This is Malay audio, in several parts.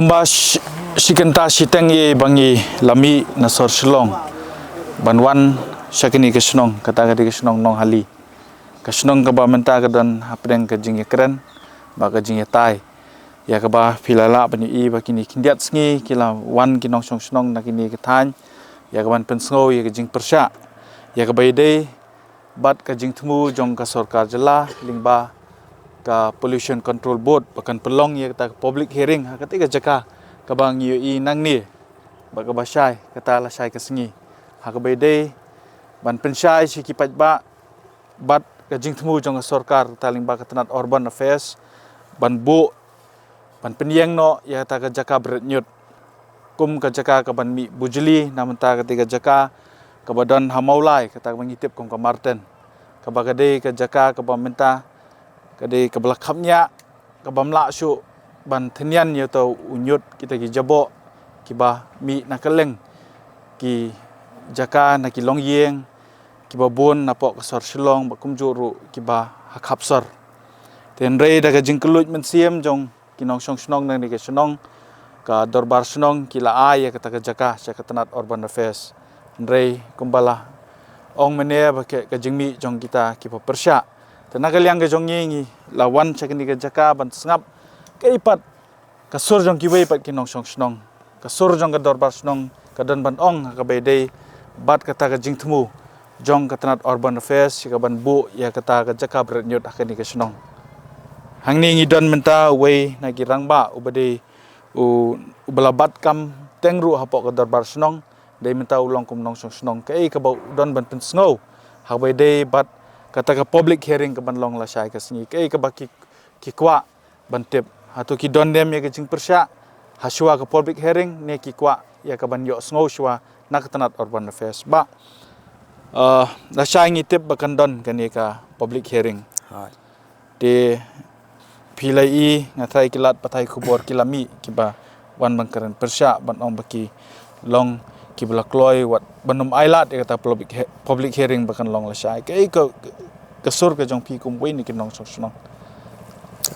kumba shikenta shiteng ye bangi lami nasor shilong banwan shakini kesnong kata kadi kesnong nong hali kesnong ka ba menta ka don hapdeng ka jing keren ba ka jing tai ya ka ba filala bani i ba kini kindiat sngi kila wan kinong song snong na kini kethan ya ka ban pensngo ye ka jing persha ya ka ba ide bat ka jing thmu jong ka sarkar jala lingba ka pollution control board bahkan pelong ya kata public hearing ketika jaka kabang yu i nang ni ba ka basai kata la sai ka sngi ha ka bede ban pensai si kipat ba bat ka jing thmu jong sarkar taling ba katanat urban affairs ban bu ban penyeng no ya kata ka jaka bernyut kum ka jaka ka ban mi bujeli namenta ketika jaka ka badan hamaulai kata mengitip kum ka martin ka bagade ka jaka ka minta kade kabla khamnya kabamla shu ban thnian ye to unyut kita ki jabo ki ba mi nakaleng ki jaka na ki longyeng ki ba bon na po kasor shilong ba kumjuru ki ba hakhapsor ten rei daga jingkelut mensiem jong kinong song snong na ni ke snong ka dorbar snong ki la ay kata ka jaka sa katanat urban affairs rei kumbala ong mene ba ke ka jingmi jong kita ki pa persya tenaga liang ke jong ngi lawan chakni ke jaka ban sngap ke ipat kasur jong kiwei pat kinong song snong kasur jong ka dorbar snong ka dan ban ong ka bede bat kata ka jingthmu jong ka tanat urban affairs ka ban bu ya kata ka jaka bernyut akani ke snong hangni ngi don menta wei na ki rangba ubade ubalabat kam tengru hapok ka dorbar snong dei menta ulong kum nong song snong ke ka ba don ban pensngo ha bede bat kata ka public hearing ka ban long la sai ka sngi ke ka baki ki kwa ban tip hatu ki don dem ye ka jing persya haswa ka public hearing ne ki kwa ya ka ban yo sngo shwa nak tanat urban affairs ba la sai ngi tip ba kan don ka ne ka public hearing de pilai ngathai kilat pathai khubor kilami ki ba wan bangkaran persya ban ong baki long ki bla kloi wat banum ailat kata public hearing bahkan long la sai ke kasur ka jong pi kum wei ni kinong so snong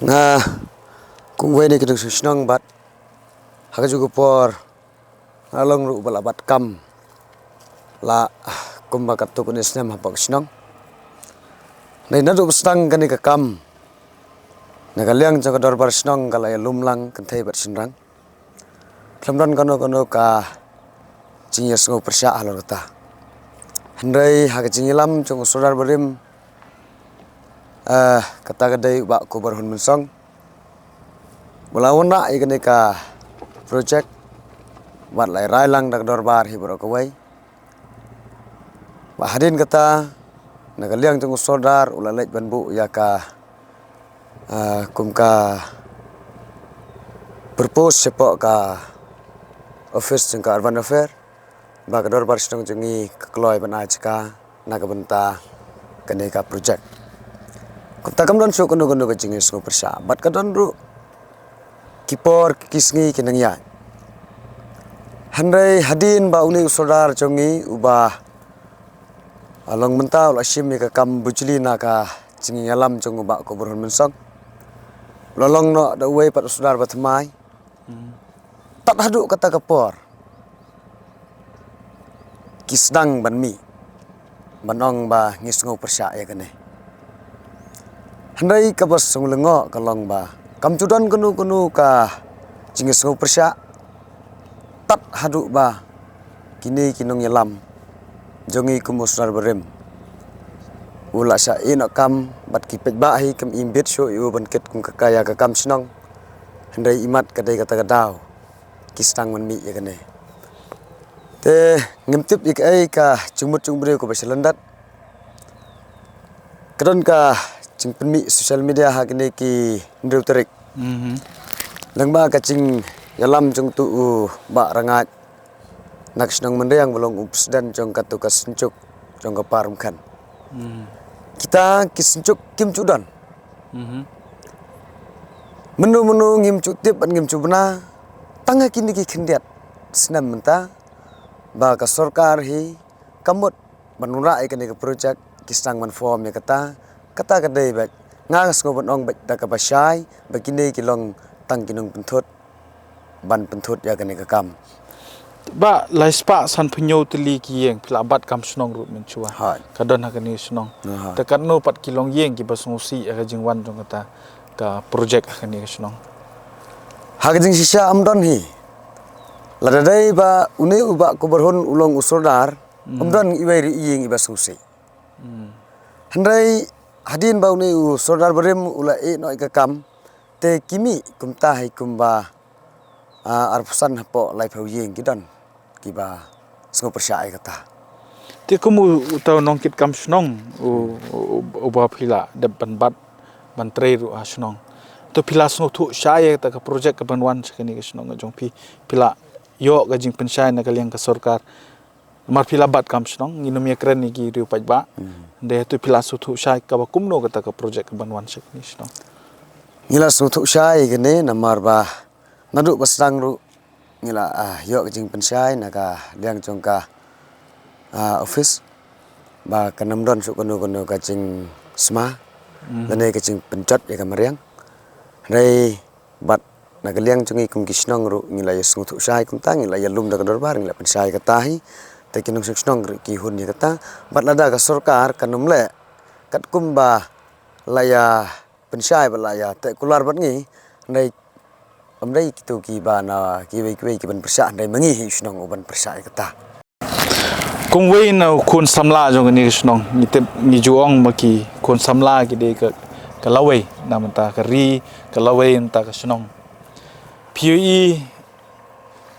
na kum wei ni kinong so snong bat haka jugo por along ru balabat kam la kum bakat tu kun islam hapak snong nei na ru stang kan ka kam na kaliang jaga dorbar snong kala ya lumlang kan thai bat sinrang klamdan kono ka jingyas ngo persya halor ta handai haka jinglam jong sodar berim kata kadai ba ko barhun mensong mulawna igane ka project wat lai railang dak dorbar hi bro ko wai ba hadin kata nagaliang jong sodar ulalej banbu ya ka kumka purpose sepok ka office jong ka urban affair ba ka dorbar snong jongi kloi ban ajka naga benta kane ka project kota kamdan so kono ka jingis ngo persya bat ka don ru kipor kisngi kinang ya handai hadin ba uni sodar jongi uba along menta ul asim ka kam bujli na ka jingi alam jong ba ko berhon mensong lolong no da wei pat sodar batmai tak hadu kata kapor kisdang ban mi banong ba ngisngo persya ya kane handai ka bas sunglengo kalong ba kamjudan kenu ka jingisngo persya tat hadu ba kini kinong yalam jongi kumusnar berem ula sa ina kam bat kipet ba hi kam imbit so yu ban ket kum kakaya ka kam snong handai imat kadai kata kadau kisdang ban mi ya kane te ngemtip ik ai ka chumut chumbre ko baselandat kadon ka ching penmi social media ha kene ki ndeu terik langba ka ching yalam chung tu ba rangat nak snong mendeng belong ups dan jong katu ka sencuk jong ka parum kan kita kisencuk kim cudan menu ngim cutip an ngim cubna tanga kini ki khendiat snam menta ba ka sarkar hi kamut banura ikane ka project kisang man form ya kata kadai bak ngas ngo ban ong bak da ka basai bakine kilong tang kinong penthut ban pentut ya kan kam ba lai spa san phnyo tli ki yeng phila bat kam snong ru men chua hai kadon ha kani snong ha ta kan no pat kilong yeng ki basung si aga jingwan jong kata ka project kani snong hagajing sisa amdon hi ladadai ba une uba kuberhon ulong usodar amdon ibai yeng iba susi handai hadin ba une usodar berem ula e no ka kam te kimi kumta hai kumba arpusan hapo lai phau yeng kidan kiba sngo persai kata ti kumu utaw nong kit kam snong u ba phila de ban bat ban tre ru a snong to phila sngo thu shaye ta ka project ka ban wan chakani ka snong jong phila yo ga jing pensai na kaliang ka sarkar mar phila bat kam snong nginom ye kren ni gi riu paj ba de tu phila su thu shai ka ba kumno ka ta ka project ka ban wan chakani snong ngila su thu shai gene namar ba nadu basang ru ngila yo ga jing pensai naga liang jong ka office ba kanam don su kono kono ka jing sma lane ka jing penjat ya kamariang rei bat naga liang jongi kum kisnong ru ngila ya su thu shai kum tang ngila ya lum da dorbar ngila pensai ka tahi te kinong snong ru ki hun ya kata bat lada ka sarkar kanum le kat kum ba laya pensai ba laya te kular bat ngi nei amdai kitu ki ba na ki ban persa andai mangi hi snong ban persa kata kung wei na kun samla jong ni snong ni te ni juong ma ki kun samla ki de ka lawei na manta ka ri ka lawei ta ka snong pue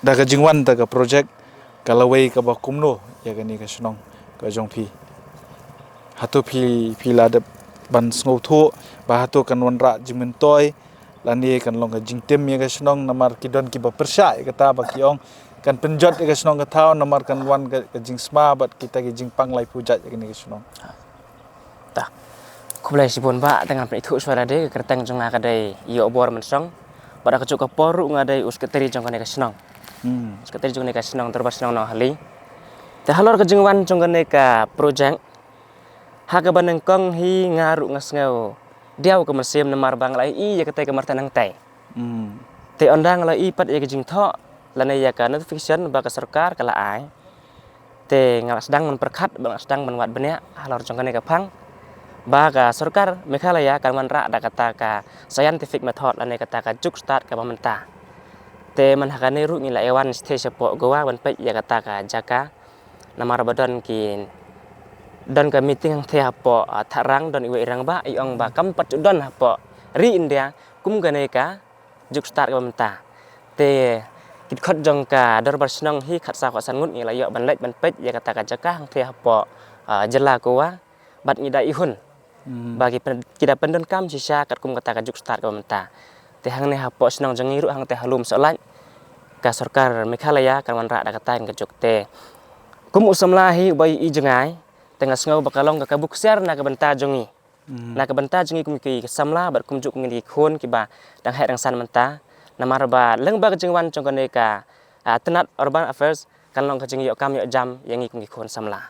da ka jingwan ta ka project ka lawei ka ba kumno ya ka ni ka snong ka jong hatu phi la de ban sngo tho ba hatu kan wan ra jimen toy lani kan long ka jingtem ya ka snong namar kidon ki ba persa ka ta ba kiong kan penjot ka snong ka thau namar kan wan ka jing sma bat kita ki jing pang lai pujat ka ni ka snong ta kublai sibon ba dengan itu suara de kertang jong ka dai yo bor men song pada kecuk ka poru ngadai us keteri jong ka ni ka snong us keteri jong ni ka snong terba snong no hali te halor ka jing wan jong ka ni ka project ha ka baneng kong hi ngaru ngasngau diau ka mesem namar bang lai I ya ka te ka martanang tai te ondang lai I pat ya ka jing tho lane ya ka notification ba ka sarkar kala ai te ngal sedang memperkat bang sedang menwat benya halor jong ka ni ka phang ba ka sarkar Meghalaya kan man ra da kata ka scientific method lane kata ka juk start ka pamenta te man hakane ru ngila ewan stage po gowa ban pe ya kata ka jaka namar badon ki don ka meeting the hapo tharang don iwe irang ba iong ba kam pat don hapo ri india kum gane ka juk start ka pamenta te kit khot jong ka dor bar snong hi khat sa kho san ngut ngila yo ban lek ban pe ya kata ka jaka the hapo jela gowa bat ngida ihun bagi kita pendon kam sisa kat kum kata ka juk start ka pamenta te hang ne hapo snong jong iru hang te halum solai ka sarkar Meghalaya kan man ra da kata ka juk te kum usamla hi bai I jengai tengah ngau bakalong ka kabuk ser na ka benta jongi na ka benta jongi kum ki samla bat kum juk ngi khon ki ba dang he dang san menta namar ba leng ba jingwan jong ka ne ka tenat urban affairs kan long ka jing yo kam yo jam yang kum ki khon samla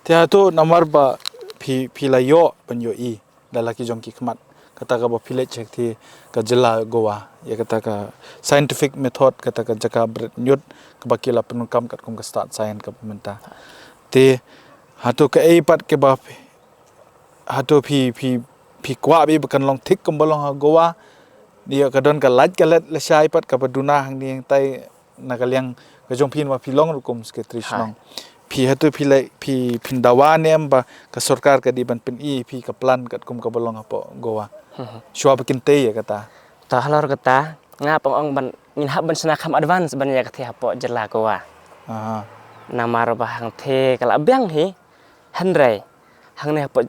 te atu namar ba phi la yo ban yo I dalaki jong ki khmat kata ka ba phile chek thi ka jela gowa ya kata ka scientific method kata ka jaka bret nyut ka bakila penun kam kat kum ka start science ka pementa te hatu ka ei pat ke ba hatu phi kwa bi kan long thik kum balong ha gowa dia ka don ka laj ka let la shai pat ka baduna hang ni tai na ka liang ka jong phin wa phi long rukum ske trishnong phi hatu phi dawa nem ba ka sarkar ka di ban pen I phi ka plan kat kum ka balong apo gowa shwa bikin te ya kata ta halor kata nga pong ong ban min hab ban sna kham advance ban ya ka the hapo jela gowa namar ba hang the kala byang hi hanrai hang ne hapo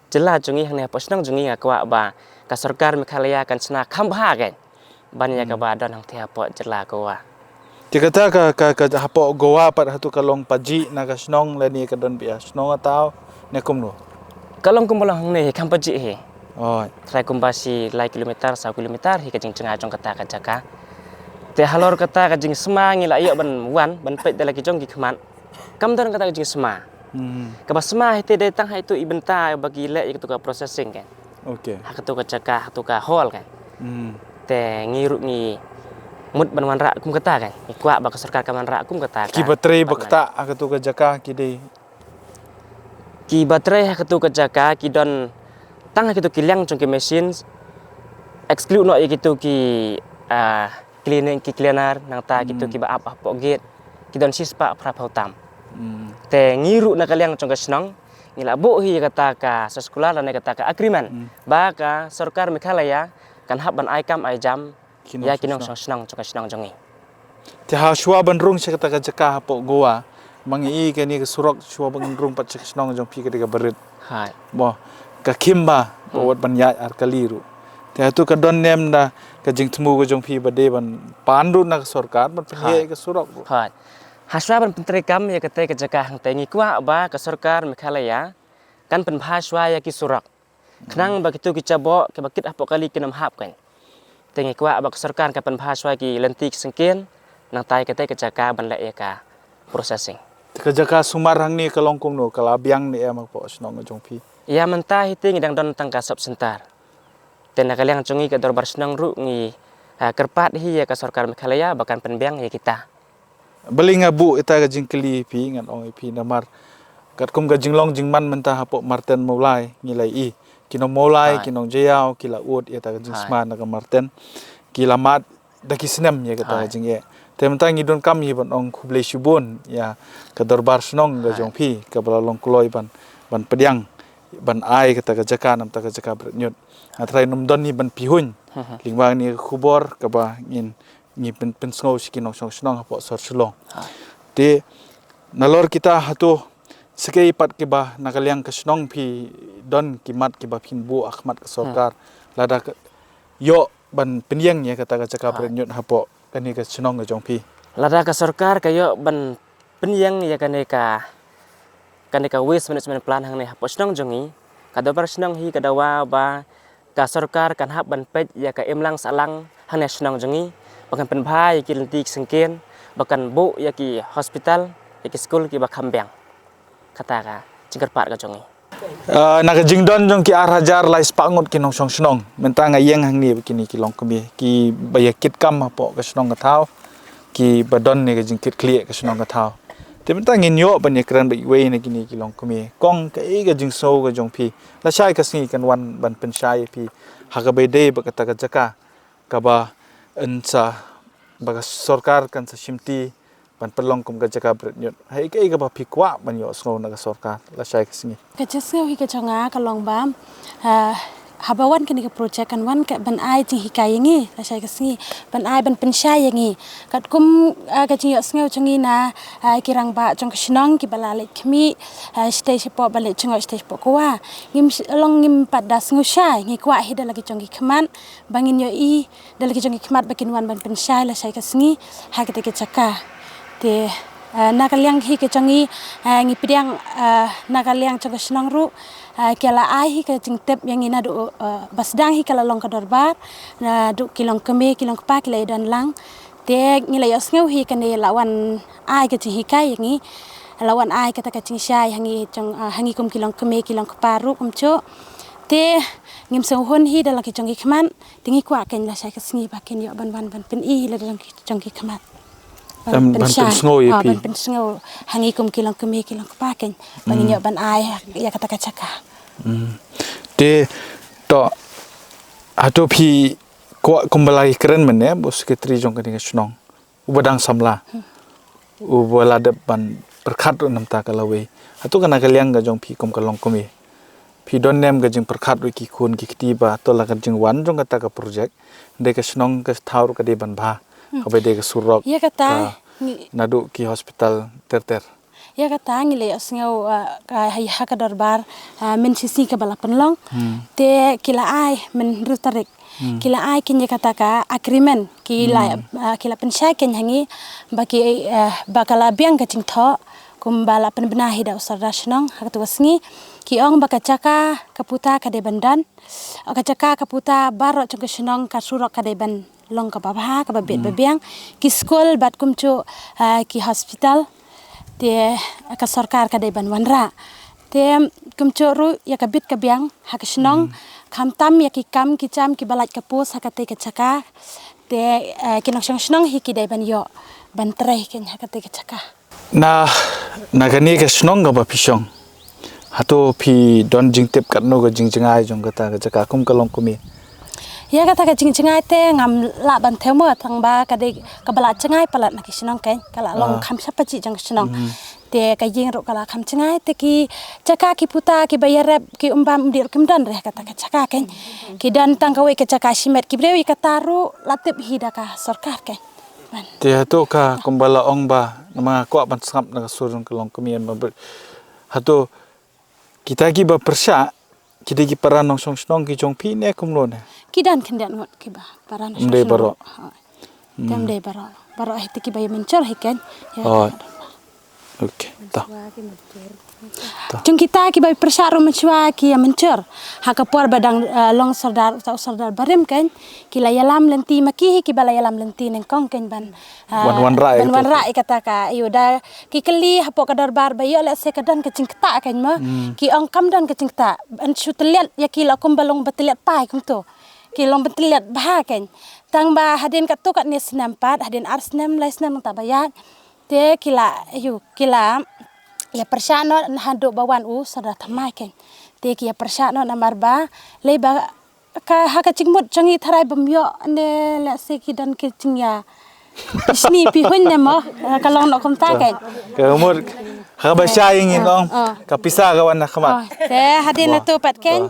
jela jongi hang ne hapo snang jongi nga kwa ba ka sarkar Meghalaya kan sna kham ba ga ban ya ka ba don hang the hapo jela gowa ti kata ka hapo gowa pat hatu ka long paji na ka snong la ni ka don bia snong atau ne kum no kalong kum bolong ne kham paji he oh trai kum basi lai kilometer 1 kilometer hi ka jing cenga jong kata ka jaka te halor kata ka jing sma ngila yo ban wan ban pe dalaki jong ki khman kam don kata ka jing sma ka ba sma hite de tang ha itu ibenta bagi le itu ka processing kan okay ha tu ka jaka ha tu ka hol kan te ngiru ngi mut ban wan ra kum kata kan ikwa ba sarkar ka man ra kum kata ki baterai bakta akatu ka jaka ki dei ki baterai hakatu ka jaka ki don tang hakitu ki liang jong ki mesin exclude no ikitu ki cleaning ki cleaner nang ta kitu ki ba apa gate ki don sispa pra pautam te ngiru na kaliang jong ka snong ngila bo hi kata ka sa sekolah la kata ka agreement ba ka sarkar Meghalaya kan hab ban ai kam ai jam ya kinong snong jong ka snong jongi te ha shwa ban rung se kata ka jaka hapo goa mangi ke ni ka surok shwa ban rung pat se snong jong pi ka barit hai bo ka kimba bo wat ban ya ar kaliru te tu ka don nem da ka jing tmu ka jong pi bade ban pandu na sarkar ban phe ka surok hai haswa ban penteri kam ya kata ka jaka hang te ngi kwa ba ka sarkar Meghalaya kan pen phaswa ya ki surak knang ba kitu ki cabo ke bakit apo kali kinam hap kan tengi kwa ba ka sarkar ka pen phaswa ki lentik sengken nang tai kata ka jaka ban la ya ka processing ka jaka sumar hang ni ka longkum no kala biang ni em po snong jong pi ya mentah hiting dang don tangka sub sentar ten kaliang chungi ka dorbar snang ru ngi kerpat hi ya ka sarkar Meghalaya bahkan penbiang ya kita belinga bu ita ga jingkeli pi ngan ong pi namar kat kum ga jinglong jingman menta hapo marten mulai ngilai i kino mulai kino jeyau kila ud ita ga jingsman na ga marten kila mat da kisnem ya kata ga jingye te menta ngidon kam hi ban ong khuble shubun ya ka darbar snong ga jong pi ka balalong kloi ban pediang ban ai kata ga jaka nam ta ga jaka bernyut atrai num don ni ban pihun lingwang ni khubor ka ba ngin ni pen sngo sikinong snong hapo sor sulong te nalor kita hatu sekei pat ke ba nakaliang ke snong pi don kimat ke ba phin bu akhmat ke sarkar lada yo ban penyeng ya kata ka cakap renyut hapo kani ke snong ke jong pi lada ka sarkar kayo ban penyeng ya kane ka waste management plan hang ne hapo snong jongi kadobar snong hi kadawa ba ka sarkar kan hab ban pej ya ka emlang salang hang ne snong jongi bahkan penbhai ki lentik sengken bahkan bu ya ki hospital ya ki school ki bakambiang kata ka jingkar pat ka jongi naga jingdon jong ki arhajar lais pangut kinong song snong mentang ayeng hang ni kini ki long kemi ki bayakit kam hapo ka snong ka thau ki badon ni ka jingkit klie ka snong ka thau te mentang in yo ban ekran bi we ni kini ki long kemi kong ka e ga jingso ka jong pi la shai ka sni kan wan ban pen shai pi haga be de ba kata ka jaka ka ba ensa baga sarkar kan sa shimti ban pelong kum ka jaka bernyut hai ke ga ba pikwa ban yo sno na sarkar la shai kasni ka chesngo hi ka changa ka long bam habawan kini ka project kan wan ka ban ai chi hikayengi la shai kasni ban ai ban penshai yangi kat kum ka chi yo sngo changi na kirang ba chong shnong ki balale khmi stage po bale chungo stage po kwa ngim long ngim pada sngo shai ngi kwa hi dalagi chongi khman bangin yo i dalagi chongi khmat bakin wan ban penshai la shai kasni ha ka te chaka te nakaliang hi ke changi ngi pidiang nakaliang chong snong ru kala ai hi ke jingtep yang ina do basdang hi kala long ka dorbar na do kilong keme kilong pa kila dan lang te ngila yo sngo hi kane lawan ai ke hi kai ngi lawan ai kata ka ching shai hangi chong hangi kum kilong keme kilong pa ru kum cho te ngim song hon hi dala ki chong ki khman tingi kwa ken la shai ka sngi ba ken yo ban pen i la chong ki khman ban pen sngo ye pi ban pen sngo hangi kum kilong keme kilong pa ken bangin yo ban ai ya kata ka chaka te to ato pi ko kumbalai keren men ya bos sekretari jong kani snong ubadang samla ubala de ban perkhat nam ta kalawe ato kana kaliang ga jong pi kom kalong komi pi don nem ga jing perkhat wi ki khun ki ktiba to la ga jing wan jong kata ka project de ka snong ka thaur ka de ban bha ka de ka surok ya kata nadu ki hospital ter ya kata ngile asngau hay haka darbar men sisi ka bala penlong te kila ai men rutarik kila ai kinya kata ka agreement kila pensai ken hangi baki bakala biang ka cingtho kumbala penbenahi da usar rasnong haka tuasngi ki ong baka caka kaputa ka de bandan ka caka kaputa baro chung snong ka surok ka de ban long ka babha ka babet babiang ki school bat kumchu ki hospital te ka sarkar ka de ban wanra te kumchoru ya ka bit ka biang ha ka snong kham tam ya ki kam ki cham ki balat ka pos ha ka te ka chaka te kinong senong hi kidai ban yo ban trai ken hakate ke caka Na nagani ka snong ga ba pisong. Hato pi don jing tip kat no ga jing jingai jong kata ga jaka kum kalong kumi. ya kata ka jingai te ngam la ban themo thang ba kadai kabala cengai palat na kisinong ken kala long kham sapa chi jang senong te ka jing ro kala kham cengai te ki caka ki puta ki bayarep ki umbam dir kim dan reh kata ka caka ken ki dan tang kawe ke caka simet ki brewi kata ru latip hidaka sarkar ken ban Te hato ka kumbala ong ba nama ko ban sangap na surun kalong kumi an ba. Hato kita ki ba persya kita ki paran nong song snong ki jong pi ne kum lo ne. kidan kendan ngot ki ba paran Mdei baro. tem dei baro hiti ki bay mencor hiken Oh. Okay. Ta. Jung kita ki bay persyaru mencua ki ya mencor hakapor badang long sardar tau sardar barim kan ki la yalam lenti maki ki bala yalam lenti neng kong ken ban Wan rai ban itu. wan rai kata ka yoda ki keli hapo kadar bar bayo la se kadan ke cingta kan ma ki ong kam dan ke cingta an suteliat ya ki la kum balong beteliat pai kum to ki long beteliat bah kan tang ba hadin kat tu kat ni senampat hadin arsnem lai senam ta bayat te kila kila ya persyano hando bawan sada thamai ken te ki ya persyano namar ba le ba ka ha ka chingmut changi tharai bamyo ne la se ki dan ki chingya isni pi hun ne mo kalong no kom ta ken Ka umur ka ba siya ingin ong kapisa ka wan na kamat. te hadin tu pat ken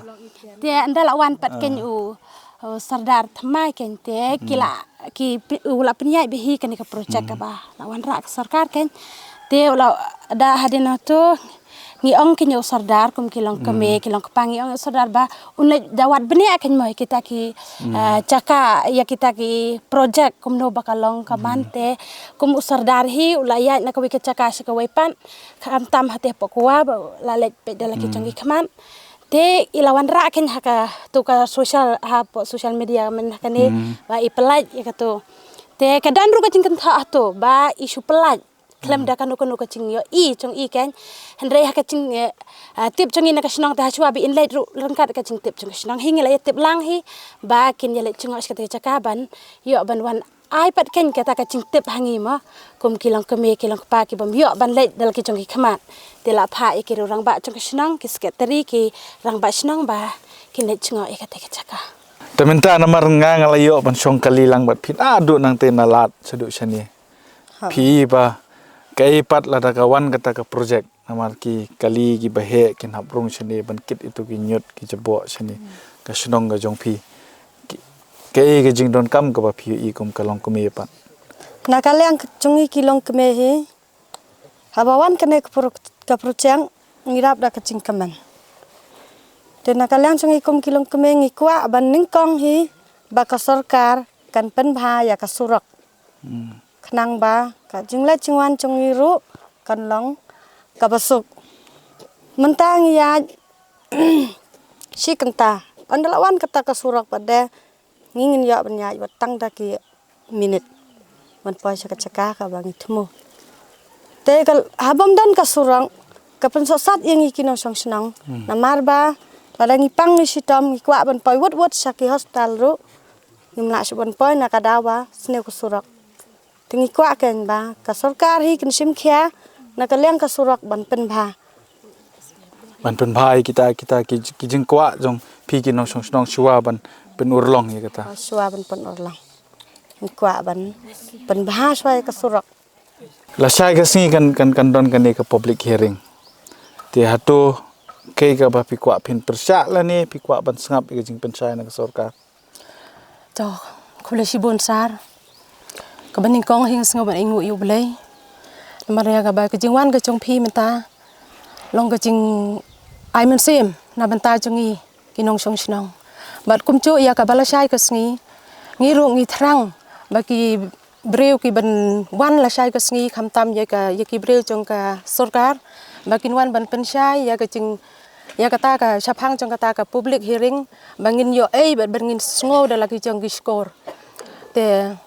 te andal awan pat ken sardar thamai ken te kila ki ula penyai bihi kan ka projek ka ba lawan rak sarkar ken te ula da hadin tu ngi ong kinyo sardar kum kilong keme kilong kepangi ong sardar ba unai dawat beni akan mo kita ki caka ya kita ki projek kum no bakalong kamante kum sardar hi ula ya na kawi caka sakawepan kam tam hate pokwa la let pe dala ki changi kaman te ilawan ra ken haka tu ka social media men kane ba ipelaj ya kato te kadan ru ka cingkan tha to ba isu pelaj klem da kanu ka cing yo i chong i ken hendrai haka cing tip chong ina ka snong ta chua bi inlet ru rangkat ka cing tip chong snong hingi la tip lang hi ba kin ya le ching os ka te chakaban yo ban wan ai pat ken kata ka cing tip hangi ma kum kilang keme kilang pa ki bam yo ban let dal ki chong ki khamat te la pha e ki ru rang ba chong snong ki sekretari ki rang ba snong ba kin le ching e ka te ka chaka Teminta namar nga ngalayo ban song kalilang bat pin adu nang te nalat sedu sani. Pi ba kai pat la da kawan kata ka projek namar ki kali ki bahe kin haprung sani ban kit itu ki nyut ki jebo sani ka snong ga jong pi. Kai ga jing don kam ka ba pi i kum kalong kumi pat. Nakaliang chungi kilong kemehi habawan kene ka projek ngirap da kacing kemen. Dan nakaliang chungi kum kilong keme ngikwa ban ningkong hi ba ka sarkar kan pen bha ya ka surak. Khnang ba ka jingla chingwan chungi ru kan long ka basuk. Mentang ya si kenta andalawan kata ka surak pada ngingin ya banya batang da ki minit. Man poi caka ka bang itmu te kal habam dan ka surang ka pensosat yang ikino song senang namar ba ladang ipang ni sitam ikwa ban poi wot saki hospital ru nimla suban poi na kadawa sne ku surak tingi kwa ken ba ka sarkar hi kin sim khia na ka leng ka surak ban pen bha Ban pen bhai kita ki jing kwa jong pi ki nong song snong shuwa ban pen urlong ya kata. suwa ban pen orlang ikwa ban pen bha swai ka surak La sai ka singi kan don kan ka public hearing. Ti hatu kai ka ba pi kwa pin persya la ni pi kwa ban sangap ka jing pensai na ka sarkar. To kule si bonsar ka baning kong hing sngo ban ingu yu blai maria ka ba ka jingwan ka chong phi menta long ka jing ai men sem na banta chongi kinong song snong bat kum chu ya ka bala sai ka sngi ngi ru ngi thrang ba ki breu ki ban wan la sai ka sngi kham tam ya ki breu chong ka sarkar ba kin wan ban pensai ya ka jing ya kata ka syapang chong kata ka public hearing bangin yo bat bangin sngo da lagi chong ki score te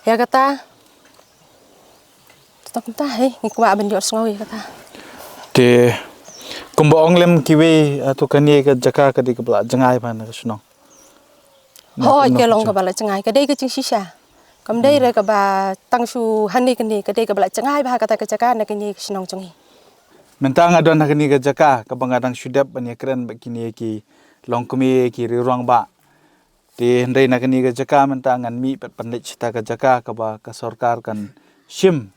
ya kata tak ta he ngikwa ban yo sngo ya kata Te kumba onglem kiwe atau kani ka jaka ka di ka bla jangai ban ka snong. Hoi ke long ka bala cengai ka dei ka cing sisa. Kam dei re ka ba tang su hani ka ni ka dei ka bala cengai ba kata ka caka na ka ni senong cengi. Mentang adon hakini ka jaka ka bangadang syudap ban yakren bakini ki longkumi ki rirong ba. Ti hendai nakini ka jaka mentang an mi pat pandit cita ka jaka ka ba ka sorkar kan shim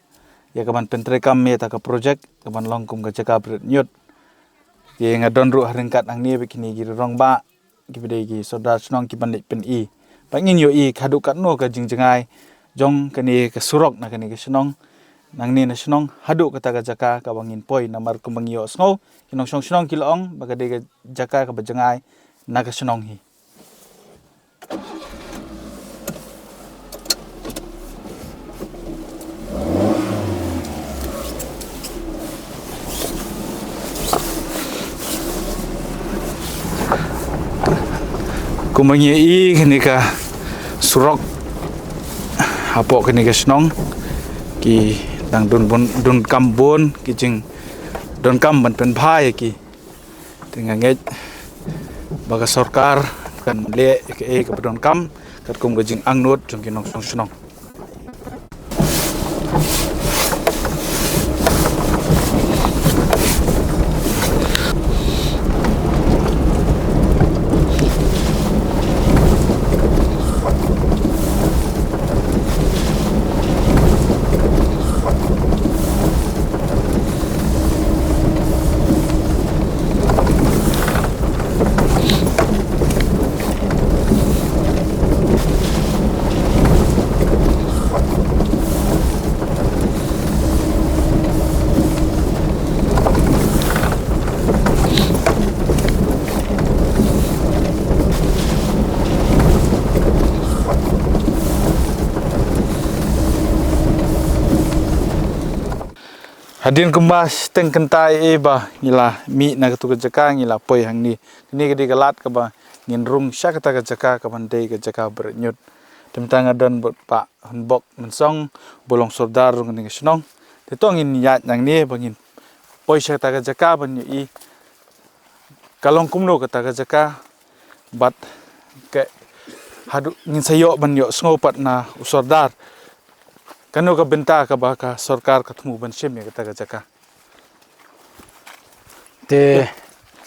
ya ka ban pentrekam me ta ka project ka ban longkum ka jaka bret nyut. Ti ngadon ru haringkat ang ni bakini ki rirong ba ki bidai ki sodar snong ki pandit pen i. Pangin yo i khadu kat no ka jingjengai jong kani ka surok nakani ka snong nang ni na snong hadu kata ka jaka ka bangin poi namar kumbangio sngo kinong snong kilong bagade ka jaka ka bajangai na ka snong hi kumbangio i kini ka surok hapok kini ka snong ki dang dun kambon ki jing don kam ban pen phai ki tinga nge baga sarkar kan le ke ka don kam kat kum ga jing angnot jong ki nong snong Hadin kemas teng kentai ba ngila mi na tu jaka ngila poi hang ni gedi galat ka ba ngin rung sya kata jaka ka bandai ka jaka bernyut temtang adon pa hunbok mensong bolong sordar rung ni snong te tong in ya nang ni bangin poi sya kata jaka ban i kalong kumno kata jaka bat ke hadu ngin sayo ban yo sngopat na usordar kanu ka benta ka ba ka sarkar ka thumu ban sim ya kata jaka te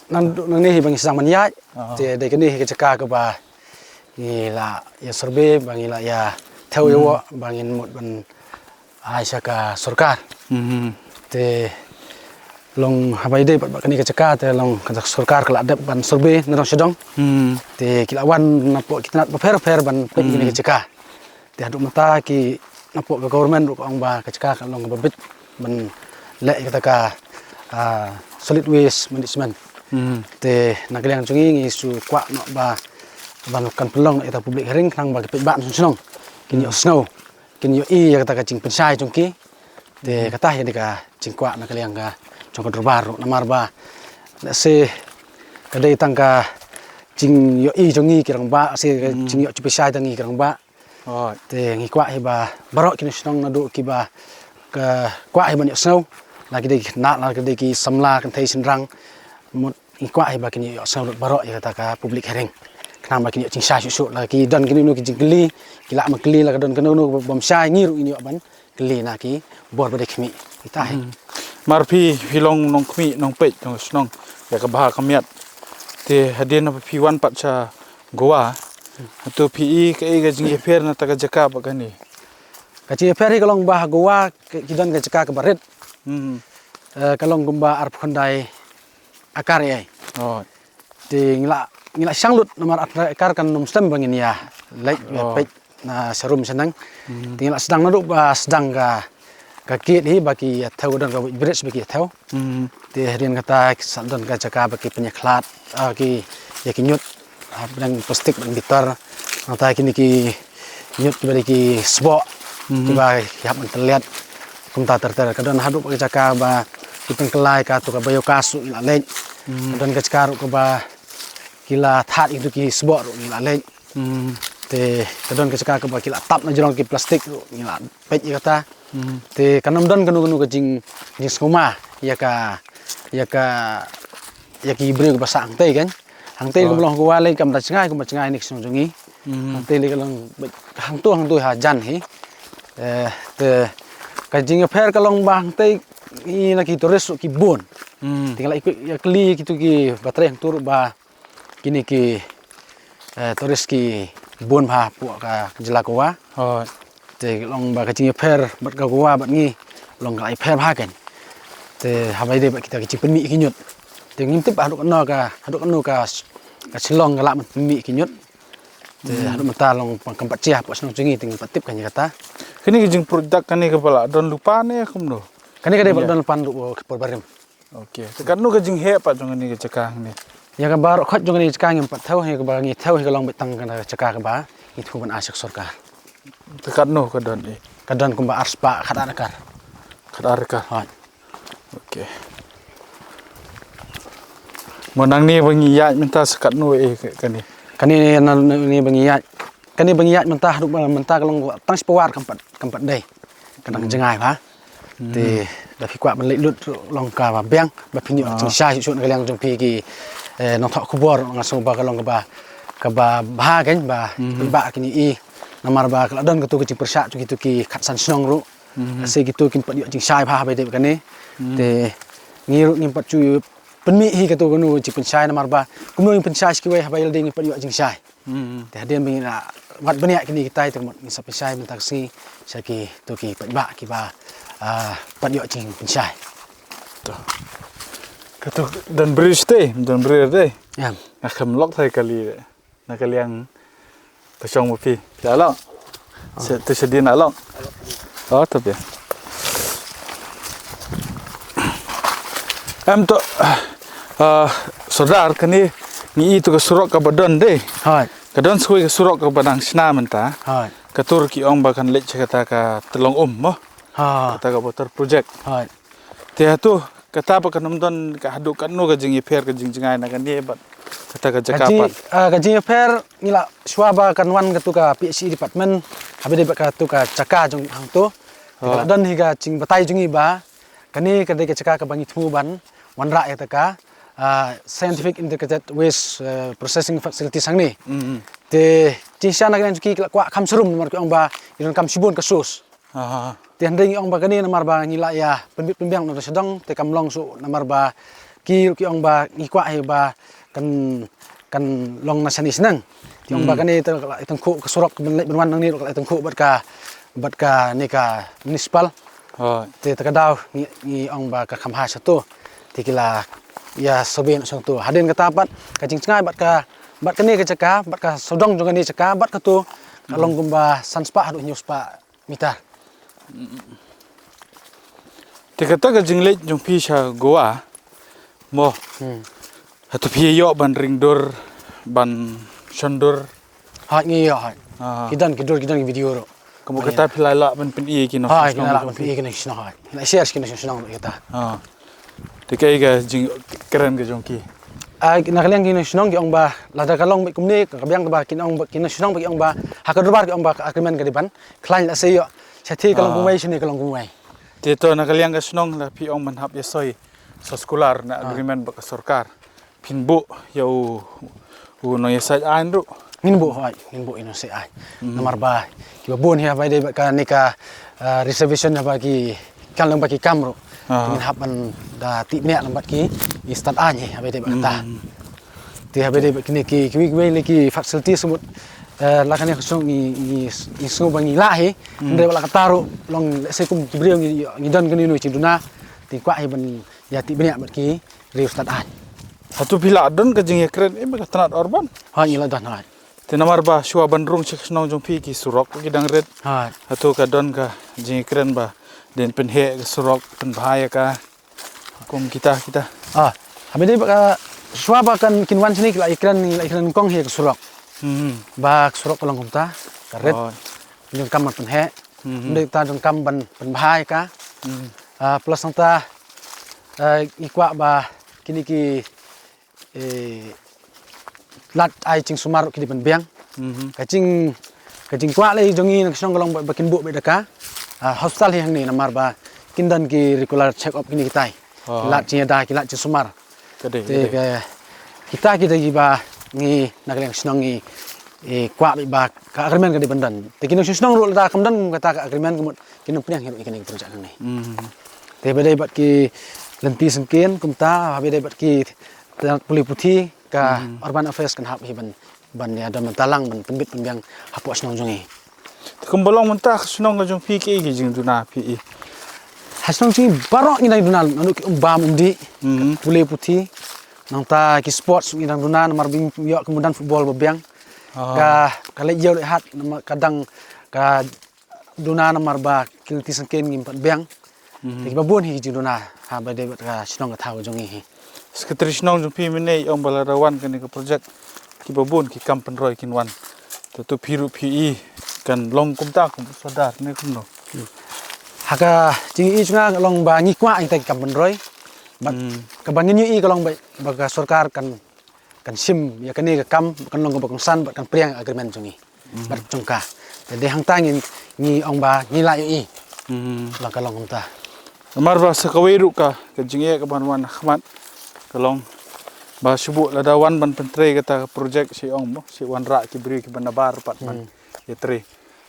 nan ni hi bang sang man ya te de kani hi jaka ka ba ila ya survey bang ila ya theo yo bangin mot ban ai saka sarkar te long habai de ba kani ka jaka te long ka sarkar kala dep ban survey na sedong te kilawan napo kitnat ba fer ban kani ka jaka te hadu mata ki napo ka government ru ang ba kacaka kan long babit ban le kata ka solid waste management te nagaliang chungi ngi su kwa no ba ban kan pelong eta public hearing nang ba ke ban sunong kinyo snow kinyo i kata ka jing pensai chungki te kata ya dika jing kwa nagaliang ka chong ka baru namar ba se kadai tangka jing yo i chungi kirang ba se jing yo chupesai tangi kirang ba te ngi kwa hiba barok kini snong na do kiba ka kwa hiba ni snow lagi de na lagi de ki samla kan thai sinrang mut ngi kwa hiba kini snow barok ya kata ka public hearing kenapa kini cing sha su lagi dan kini no ki jingli kila ma kli la don kanu no bom sha ngiru ini ban kli na ki bor ba de khmi ita hai marpi hilong nong khmi nong pe nong snong ya ka ba kamiat te hadin na pi wan pat cha goa tu pi ke ga jing fer na ta ka jaka ba kani ka chi fer hi kalong ba goa ki dan ka jaka ka baret kalong gumba ar phondai akar ai te ngila sanglut nomor akar kan nom stem bangin ya lek pe na serum senang tinggal sedang naduk ba sedang ka kit hi baki thau dan ka bridge baki thau te harian kata dan ka jaka baki penyeklat ki ya kinyut abang plastik bang bitar nata kini ki nyut ki sbo tiba ya man terlihat kumta terter kadon haduk bagi jaka ba kiteng kelai ka tu ka bayo kasu ila lek dan ka jaka ka ba kila that itu ki sbo ila lek te kadon ka jaka ka ba kila tap na jong ki plastik ila pet kata te kanam don kanu ka jing skoma ya ki bre ka ba sang te kan hang te ko long ko wale kam da cngai ko ma cngai nik song jongi te le kalong hang tu ha jan hi te ka jing pher kalong bang te i na ki tores ki bon tinggal ikut ya keli gitu ki baterai yang turut ba kini ki tores ki bon ba pu ka jelakowa te long ba ka jing pher bat ka kowa bat ngi long ka pher ba kan te habai de kita ki pen mi ki nyut te ngim tip haduk no ka silong ka la mi ki nyut te haduk mata long pangkampat cia pas nong jingi tinggal patip kan kata Kini kijing produk kani kepala don lupa nih kum do. kani ka de don pan du por barim Oke. Tekan nu kijing he pa jong ni kecekang ni. ya ka bar khat jong ni ka ngim pat thau he ka ba ngi thau he ka long betang ka caka ka ba ni thu ban asak sorkar Tekan nu ke don ni. kadon kumba arspa khat anakar Kadar ka. ha Oke. Monang ni bangi ya minta sekat nu kani. kani bangiyat mentah duk mentah kalong tang spawar kampat dei kadang jengai ba ti da fi kwa ban le lut long ka ba beng ba pinyo chung sha chu na kalang chung pi ki nong thok kubor ngaso ba kalong ka ba kan ba ba kini i namar ba kala don ka tu ki persha chu ki khat san snong ru se gitu kin pat yo chung sha ba ba de kani te ngiru ngim pat chu penmi hi ka tu nu chi pensai namar ba kumno pensai ki we ha ba il ding pat yo chung sha te hadian bingina wat banyak kini kita itu mat ngisa pensai mentaksi saki tu ki pat ba ki ba pat yo ching pensai Ketuk dan beri stay, dan beri deh. ya Ngakam lok thai kali deh. Nak kali yang pesong mupi. Ya lo. Tu sedia nak lo. Oh tapi. Tu saudar kani ni itu ke surok ke badan deh. hai Kadon sui ke surok ke badang sna menta. hai Katur ki ong bakan lek kata ka telong moh. ha Kata ka botar project. hai Tia tu kata apa kan don ka haduk kan nu ka jing iper ka jing jingai na kan dia bat kata ka jakapan. gaji per ngila swaba kanwan ka tu ka PhD department habe de ka tu ka caka jong hang tu kala don hi ga ching batai jungi ba kani ka de ka caka ka bangi thu ban wanra ya ta ka scientific integrated waste processing facility sang ni te chisha na kan ki kwa kham serum mar ko ba iron kam sibon ka sus te handing ong ba kani namar ba ngila ya pembiang no sedang te kam long su namar ba ki ong ba ngi kwa he ba kan long nasanis nang ti ong ba kani itang khu ka surok benwan nang ni itang khu bat ka ni ka municipal te ta daw ngi ong ba ka kham ha sa tu ti kila ya soben song tu hadin ka tapat ka cingcengai bat ka ni ka caka bat ka sodong jong ni caka bat ka tu kalong gumba sanspa hadu nyuspa mita Tikata ka jing lek jong pisha goa mo hatu pi yo ban ringdor ban shondur ha ngi yo ha kidan video ro kamu kata pilai la ban pen i kino ha kina la pi kina sino ha na share kina sino kita tikai ga jing keren ga jong ki na kalian kina sino ki ong ba lada kalong kumni ka biang ba kina sino ba ong ba hakadbar ki ong ba agreement ka diban klain la seyo Sati kalau kumai sini kalau kumai. Tito nak kalian ke senong lah pi ong manhap ya soy sekolah na agreement bak sorkar pinbu yau no ya sai an ru Ninbo ino se ai. Nomor ba ki bon ya ba de ka nika reservation ba ki kan lang ba ki kamro. Min hapan da ti nek lang ba ki start anye ba de ba ta. Ti ba de ki ki facility semut lakan yang song ni so bangi lahi ndre wala kataru long se kum jibril ni don kini no ciduna ti kwa ban ya ti benya ki riu start an satu pila don ke jing keren e ba tanat orban ha ni la don ha ti namar ba shua bandrung chek snong jong pi ki surok ki dang red ha atu ka don ka jing keren ba den pen he surok pen bahaya ka kum kita ha habis ba shua ba kan kinwan sini la ikran kong he surok ba surok kolong kumta karet yung kam pen he ndek ta jong kam ban bahaya ka plus nanta ikwa ba kini ki lat ai ching sumar ki ban biang kacing kwa le jongi nak song kolong bakin bu bedaka hospital yang ni namar ba kindan ki regular check up kini kitai lat cia da ki lat ci sumar kita ba ngi nagaleng senong ngi kwa ba ka agreement ka di bandan te kinong susnong ro la kamdan kata ka agreement kumut kinong priang hiru ikan project nang ni te bedai bat ki lenti sengken kumta bedai bat ki puli putih ka urban affairs kan hap hiban ban ya dan mentalang ban penbit penbiang hapu asnong jongi Kumbalong mentah sunong ka jong PK ki jing duna PE. hasnong jingi barok ni dunal anu ki umbam umdi puli putih nang ta ki sports ni dunan marbing yo kemudian football bebiang ka kale yo hat kadang ka duna marba kilti sengken ngimpat biang ki babun hi jiduna ha ba de ka snong ka thau jongi hi Sekretari sunong jong PE menei ong balarawan kan ka project ki babun ki kampen roy kin wan. Tu piru PE kan long kumta kum sadar ne kumno. haka jingi i chunga long ba ngi kwa ai ta kampen roy bat ka bangin yu i ka long ba ka sarkar kan sim ya kan ni ka kam kan long ka san bat kan priang agreement jongi bat chungka de hang tangin ni ong ba ni la yu i la ka long kumta Marba sakawiru ka jingi ka banwan khmat kalong ba subu ladawan ban pentre kata project si ong mo si wan ra ki bri ki banabar pat man yetre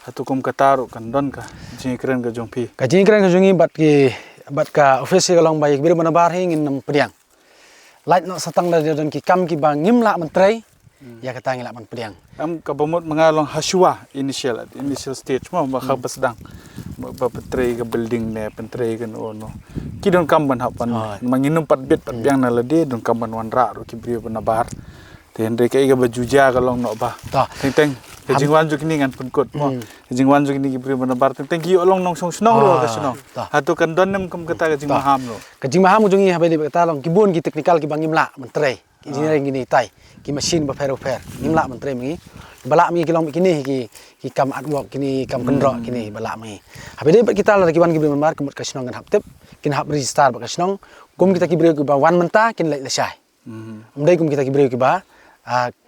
hatukum kataru kan don ka jingi keren ka jongpi ka jingi kren ka jongi bat ka office ka long ba ik bir banabar hingin nam priang light no satang da don ki kam ki bang ngim la mentrai ya ka tangi la man priang am ka bamut mengalong hasua initial stage mo ba kha basdang ba pentre ka building ne pentre kan ono ki don kam ban hapan manginum pat bit pat biang na lade don kam ban wan ra ro ki bri banabar ten re kai ga bajuja ka long no ba teng Kejingwan juk ni ngan penkut mo. Kejingwan juk ni gibri banabar teng ki olong nong song snong ro ka snong. Hatu kan don nem kam kata kejing maham ro. Kejing maham jungi habe de kata long kibun ki teknikal ki bangim la mentre. Ki engineering gini tai. Ki machine ba fer ngim la mentre mengi. Bala mi ki long kini ki kam artwork kini kam kendro kini bala mi. Habe de kita la ki ban gibri banabar kemut ka snong kan hap tep kin hap register ba ka snong. Kum kita ki bri ki ba wan menta kin lai lesai. Mdai kum kita ki bri ki ba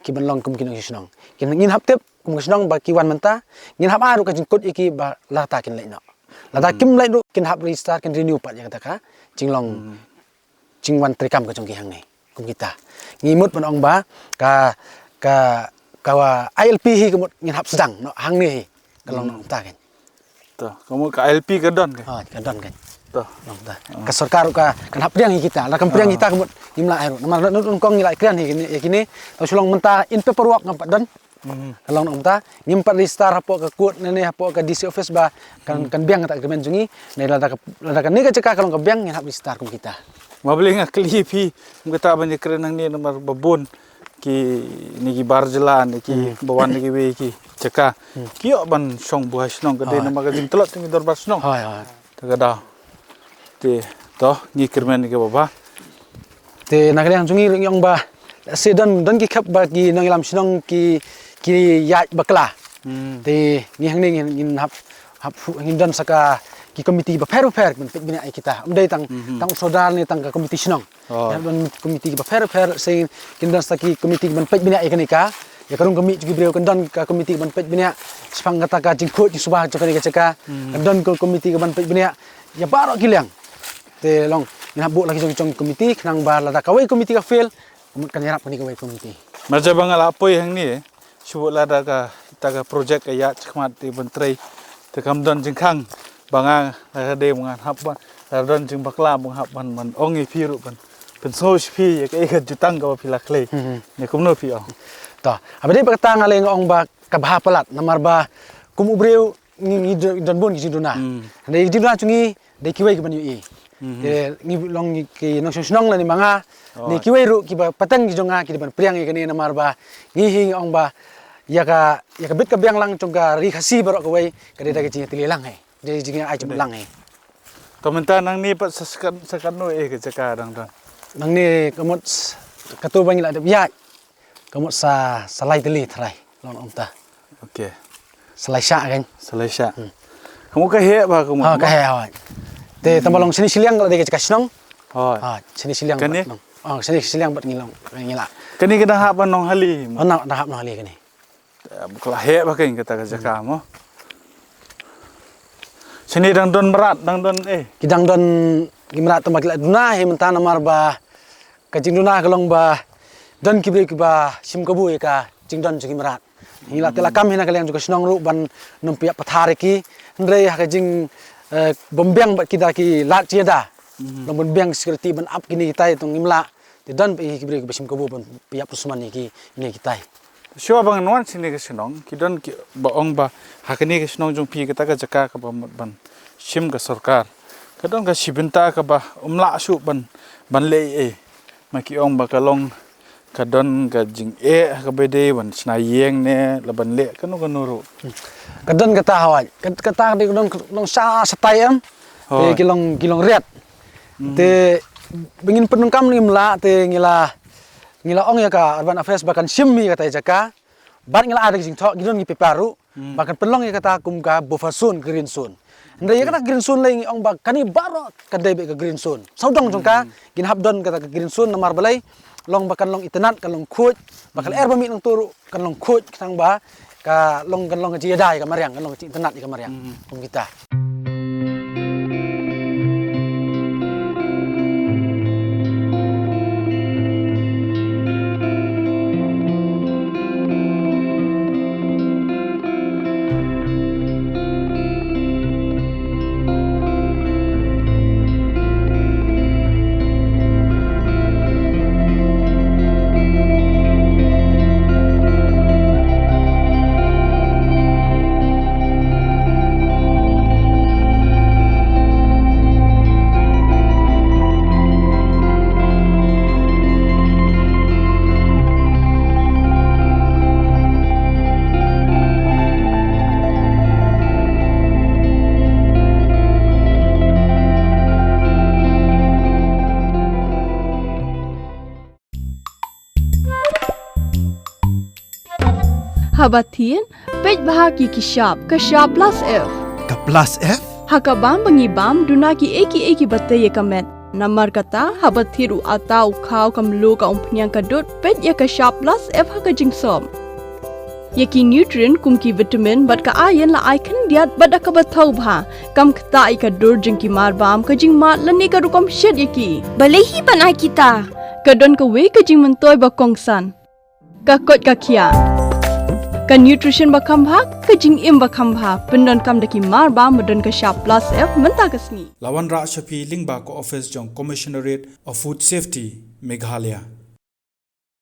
ki ban long kum kin snong. Kin ngin hap tep kum snong ba ki wan menta ngin hap aru ka jingkut iki ba lata kin lai no lata kim lai ru kin hap restart kin renew pat ya kata ka jinglong jingwan trikam ka jong ki hang nei kum kita ngimut pan ong ba ka ILP hi kumut ngin hap sedang no hang ni kalong no ta kan to kamu ka LP ka don ka ka don kan to long ta ka sarkar ka kan hap priang kita la kan priang kita kumut ngimla aru namar no kong ngilai krian hi kini to sulong menta in paperwork ngam pat don kalau nak umta nyimpat register hapo ka kut nene hapo ka DC office ba kan biang kata agreement jungi ne lada kan ni ka ceka kalau ka biang ngap register kum kita mabli nga klipi kata ban keren nang ni nomor babon ki ni ki barjalan ki bawan ni ki we ki ceka ki ban song buah snong ka de nama ka jing telot ni dor bas snong tagada te to ni keren ni ke baba te nakaliang jungi yang ba sedan dan ki khap ba ki nang lam snong ki ya bakla te ni hang ni ngin hap ngin dan saka ki komiti ba fer men bina ai kita umdai tang sodal ni tang ka komiti snong ya dan komiti ba fer sei kin dan saki komiti ban bina ai kanika ya karung kami juga beliau kan ka komiti ban bina sepang kata ka jingkut ki subah ka kanika ceka dan ko komiti ban bina ya barok kiliang te long ngin hap bu lagi jong komiti nang ba lada kawai komiti ka fail kan yarap ni kawai komiti marja bangal apoy hang ni subu lada ka kita ka project ya chkhmat ti bantrai te kamdon jingkhang banga de mungan hapban don jing bakla mung hapban man ongi piru ban pen so pi ya ka jutang ka pilak le ne kumno pi to abade pakata ngale ngong ba ka bha palat namar ba kum ubreu ngi don bon ki duna de duna chungi de kiwai ka ban yu i ngi long ki nong snong la ni manga ni kiwai ru ki ba patang ki jonga ki ban priang ki ni namar ba ngi hing ong ba ya ka bit ka biang lang chungka ri khasi barok ka wai ka de ka chi tililang he de jinga ai chum lang he komentar nang ni pat sakan no ka ceka dang don nang ni kamot katu bang la de ya kamot salai teli thrai long om ta okey salai sha kan salai sha kamu ka he ba kamu ka he ha te tambalong sini siliang la de ka ceka snong sini siliang kan ni sini siliang bat ngilong ngila kani kada ha ban nong hali na hap no hali kani bukla he ba kain kata ka ceka mo sini dang don merat dang don kidang don gimrat tambak la duna he mentana marba ka jing duna kalong ba don kibre ki ba sim kabu ka jing don jing merat Hila tela kam hina kalian juga senang ru ban numpiak pathare ki ndrei ha jing bombeng bat kita ki lat cieda long bombeng security ban up kini kita tung imla te dan pe ki bre besim kobo ban piap rusman ni ki ini kita Siapa bang nuan sini ke senong, kidan ki baong ba hakini ke senong jong pi kita ke jaka ke ban sim ke sarkar, kadang ke sibinta ke ba umla su ban le maki ong ba kalong kadang ke jing ke bede ban snayeng ne laban le kanu kanuru. kadan kata hawai kata di long sa satayam te kilong riat te bingin penungkam ni imla te ngila ong ya ka urban affairs bahkan simmi kata jaka bar ngila ada jing thok gidon ngi peparu bahkan pelong ya kata kum ka bofasun green zone nda ya kata green zone lai ong bak kani baro kadai be ka green zone saudong jongka gin habdon kata ka green zone namar balai long bahkan long itenat kan long khoj bakal air bami long turu kan long khoj sang ba ka long kan long ka jiadai ka mariang kan long ka itenat ka mariang kum kita Habatin, pej bahagi kishap, kashap plus F. Ka plus F? Hakabam bangibam dunaki eki batay kamet. Namar kata habatiru atau kau kamlu ka umpnyang kadut pej ya kashap plus F haka jingsom. Yaki nutrient kumki vitamin bat ka ayan la ai kan diat bat ka batau bha kam kata ika dur jingki marbam ka jing mat lani ka rukom shed yaki. Balehi panai kita. Kadon ka we ka jing mentoy ba kongsan. Ka kot ka kia. Ka nutrition bakam bha ka jing im bakam bha pendon kam daki marba medon ka sharp plus F menta kasni Lawan Ra Shafi Lingba ko office jong Commissionerate of Food Safety Meghalaya.